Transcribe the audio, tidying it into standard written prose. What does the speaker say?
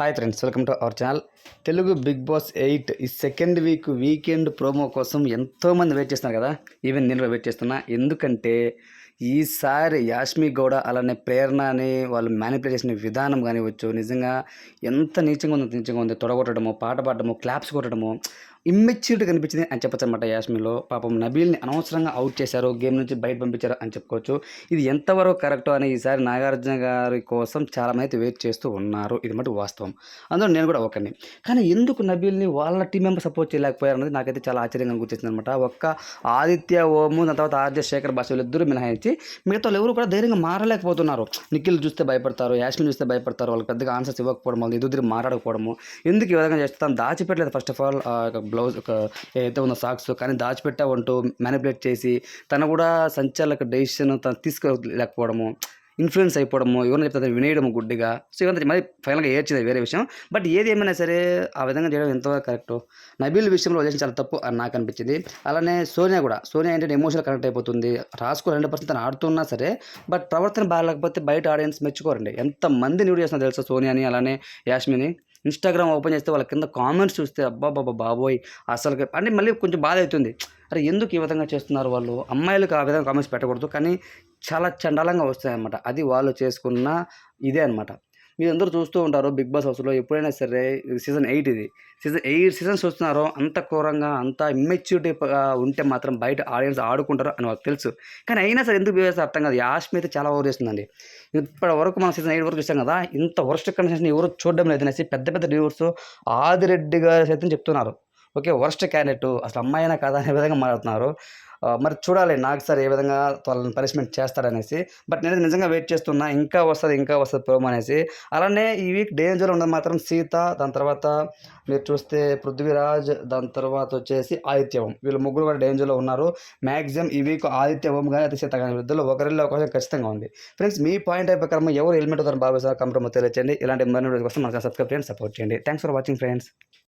Hi friends, welcome to our channel. Telugu Bigg Boss 8 ఈ second weekend promo కోసం ఎంతోమంది wait చేస్తున్నారు కదా. ఈవెన్ నేను కూడా వెయిట్ చేస్తున్నా. ఎందుకంటే ఈసారి యాష్మి గౌడ అలానే ప్రేరణ అని వాళ్ళు మ్యానిపులేట్ చేసిన విధానం కానివచ్చు, నిజంగా ఎంత నీచంగా ఉంది. తొడగొట్టడము, పాట పాడడము, క్లాప్స్ కొట్టడము, ఇమ్మెచ్యూరిటీ కనిపించింది అని చెప్పచ్చు అనమాట. యాష్మిలో పాపం నబీల్ని అనవసరంగా అవుట్ చేశారు, గేమ్ నుంచి బయట పంపించారు అని చెప్పుకోవచ్చు. ఇది ఎంతవరకు కరెక్టో అని ఈసారి నాగార్జున గారి కోసం చాలామంది అయితే వెయిట్ చేస్తూ ఉన్నారు. ఇది మటు వాస్తవం. అందులో నేను కూడా ఒకరిని. కానీ ఎందుకు నబీల్ని వాళ్ళ టీం మెంబర్ సపోర్ట్ చేయలేకపోయారు అనేది నాకైతే చాలా ఆశ్చర్యంగా అనిపించింది అనమాట. ఒక్క ఆదిత్య ఓము, దాని తర్వాత ఆదిత్య శేఖర్ భాష వీళ్ళిద్దరూ మినహాయించి మిగతా వాళ్ళు ఎవరు కూడా ధైర్యంగా మారలేకపోతున్నారు. నిఖిల్ చూస్తే భయపడతారు, యాష్మిన్ చూస్తే భయపడతారు, వాళ్ళకి పెద్దగా ఆన్సర్స్ ఇవ్వకపోవడం, వాళ్ళు ఎదురు మాట్లాడకపోవడము, ఎందుకు ఈ విధంగా చేస్తాను దాచిపెట్టలేదు. ఫస్ట్ ఆఫ్ ఆల్ బ్లౌజ్ ఏదైతే ఉందో సాక్స్ కానీ దాచిపెట్టావంటూ మ్యానిపులేట్ చేసి తను కూడా సంచాలక డెసిషన్ తను తీసుకోలేకపోవడము, ఇన్ఫ్లుయెన్స్ అయిపోవడము, ఎవరైనా చెప్తే వినేయడము గుడ్డిగా. సో ఇవంతా మరి ఫైనల్గా ఏడ్చింది వేరే విషయం. బట్ ఏది ఏమైనా సరే ఆ విధంగా చేయడం ఎంతవరకు కరెక్ట్. నబీల్ విషయంలో చేసిన చాలా తప్పు అని నాకు అనిపించింది. అలానే సోనియా ఏంటంటే ఎమోషనల్ కనెక్ట్ అయిపోతుంది. రాసుకో 100% తను ఆడుతున్నా సరే, బట్ ప్రవర్తన బాగాలేకపోతే బయట ఆడియన్స్ మెచ్చుకోరండి. ఎంతమంది న్యూడ్ చేస్తున్నా తెలుసా సోనియాని అలానే యాష్మిని. ఇన్స్టాగ్రామ్ ఓపెన్ చేస్తే వాళ్ళ కింద కామెంట్స్ చూస్తే అబ్బాబాబా బాబోయ్ అసలు అంటే మళ్ళీ కొంచెం బాధ అవుతుంది. అరే ఎందుకు ఈ విధంగా చేస్తున్నారు వాళ్ళు, అమ్మాయిలకు ఆ విధంగా కామెంట్స్ పెట్టకూడదు, కానీ చాలా చండాలంగా వస్తాయన్నమాట. అది వాళ్ళు చేసుకున్న ఇదే అనమాట. మీరందరూ చూస్తూ ఉంటారు బిగ్ బాస్ హౌస్లో ఎప్పుడైనా సరే. సీజన్ 8 ఇది. సీజన్ 8 సీజన్స్ చూస్తున్నారో అంత ఘోరంగా, అంత ఇమ్మెచ్యూరిటీ ఉంటే మాత్రం బయట ఆడియన్స్ ఆడుకుంటారు అని వాళ్ళకి తెలుసు. కానీ అయినా సరే ఎందుకు బిహేవ్ అర్థం కాదు. యాష్మి అయితే చాలా ఓవర్ చేస్తుందండి. ఇప్పటి వరకు మనం సీజన్ 8 వరకు చూసాం కదా, ఇంత వరస్ట్ కండిషన్ ఎవరు చూడడం లేదు అనేసి పెద్ద పెద్ద రివ్యూవర్స్ ఆదిరెడ్డి గారు సైతం చెప్తున్నారు. ఓకే, వరస్ట్ క్యాండిడేట్, అసలు అమ్మాయి అయినా కాదా అనే విధంగా మాట్లాడుతున్నారు. మరి చూడాలి నాగ్ సార్ ఏ విధంగా వాళ్ళని పనిష్మెంట్ చేస్తారనేసి. బట్ నేను నిజంగా వెయిట్ చేస్తున్నా, ఇంకా వస్తుంది ప్రోమో అనేసి. అలానే ఈ వీక్ డేంజర్లో ఉన్నది మాత్రం సీత, దాని తర్వాత మీరు చూస్తే పృథ్వీరాజ్, దాని తర్వాత వచ్చేసి ఆదిత్య ఓం. వీళ్ళు ముగ్గురు కూడా డేంజర్లో ఉన్నారు. మ్యాక్సిమం ఈ వీక్ ఆదిత్య ఓం కానీ అయితే సీత కానీ ఇద్దరు ఒకరిలో అవకాశం ఖచ్చితంగా ఉంది. ఫ్రెండ్స్, మీ పాయింట్ ఆఫ్ ప్రకారం ఎవరు ఎలిమెంట్ అవుతారు బాబు సార్ కమెంట్ తెలియచేయండి. ఇలాంటి మరిన్ని కోసం మనకు సబ్స్క్రైబ్ చేయండి, సపోర్ట్ చేయండి. Thanks for watching friends.